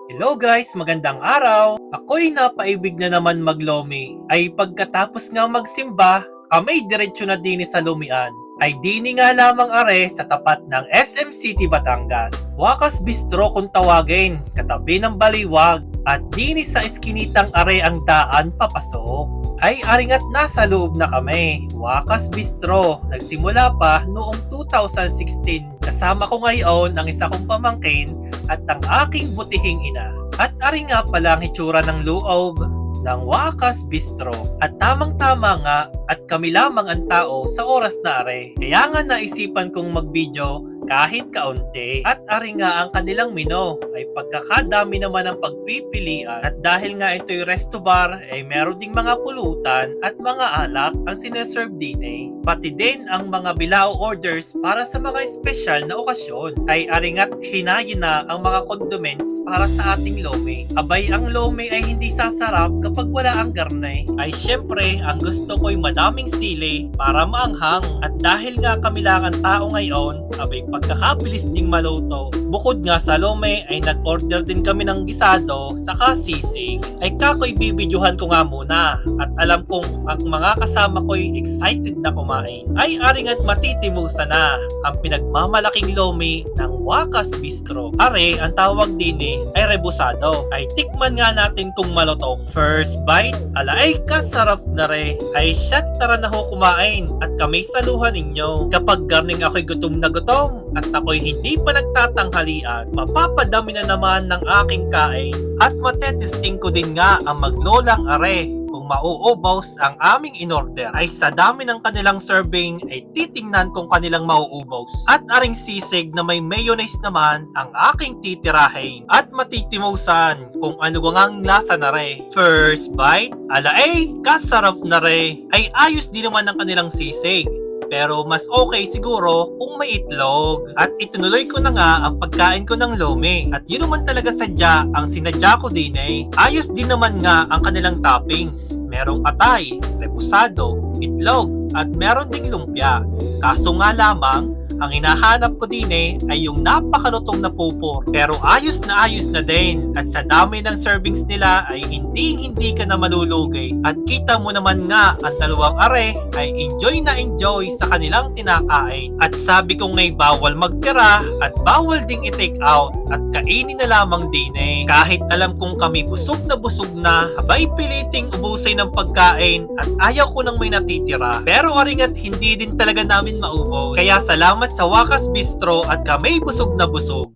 Hello guys, magandang araw! Ako'y napaibig na naman maglomi. Ay pagkatapos nga magsimba, kami diretsyo na dini sa lumian. Ay dini nga lamang are sa tapat ng SM City Batangas. Wakas Bistro kung tawagin, katabi ng baliwag. At dini sa iskinitang are ang daan papasok. Ay aringat nasa loob na kami. Wakas Bistro, nagsimula pa noong 2016. Kasama ko ngayon ang isa kong pamangkin at ang aking butihing ina. At ari nga pala ang hitsura ng loob ng Wakas Bistro. At tamang-tama nga at kami lamang ang tao sa oras na are. Kaya nga naisipan kong mag-video kahit kaunti. At ari nga ang kanilang menu ay pagkakadami naman ang pagpipilian. At dahil nga ito'y resto bar ay meron ding mga pulutan at mga alak ang sineserve din eh. Pati din ang mga bilao orders para sa mga espesyal na okasyon. Ay aringat hinayin na ang mga condiments para sa ating lome. Abay ang lome ay hindi sasarap kapag wala ang garne. Ay syempre ang gusto ko'y madaming sili para maanghang. At dahil nga kami lang ang tao ngayon, abay pagkakabilis ding maluto. Bukod nga sa lome ay nag-order din kami ng gisado saka sisig. Ay kako'y bibidyohan ko nga muna. At alam kong ang mga kasama ko'y excited na kumain. Ay aring at matitimusa na ang pinagmamalaking lome ng Wakas Bistro. Are, ang tawag din ay rebusado. Ay tikman nga natin kung malutong. First bite, ala ay kasarap na re. Ay shot, tara na ho kumain at kami saluhan ninyo. Kapag garning ako'y gutom na gutom at ako'y hindi pa nagtatanghalian, mapapadami na naman ng aking kain. At matetesting ko din nga ang maglolang are kung mauubos ang aming inorder. Ay sa dami ng kanilang serving ay titingnan kung kanilang mauubos. At aring sisig na may mayonnaise naman ang aking titirahin. At matitimusan kung ano ang lasa na re. First bite, ala ay kasarap na re. Ay ayos din naman ang kanilang sisig. Pero mas okay siguro kung may itlog. At itinuloy ko na nga ang pagkain ko ng lome. At yun naman talaga sadya ang sinadya ko din eh. Ayos din naman nga ang kanilang toppings. Merong atay, repusado, itlog, at meron ding lumpia. Kaso nga lamang, ang hinahanap ko din ay yung napakalutong na pupor. Pero ayos na din. At sa dami ng servings nila ay hindi ka na malulugi. At kita mo naman nga ang dalawang are ay enjoy na enjoy sa kanilang tinakain. At sabi kong ngay bawal magtira at bawal ding i-take out. At kainin na lamang din Kahit alam kong kami busog na, abay piliting ubusin ng pagkain at ayaw ko nang may natitira. Pero aringat hindi din talaga namin maubos. Kaya salamat sa Wakas Bistro at kami busog na busog.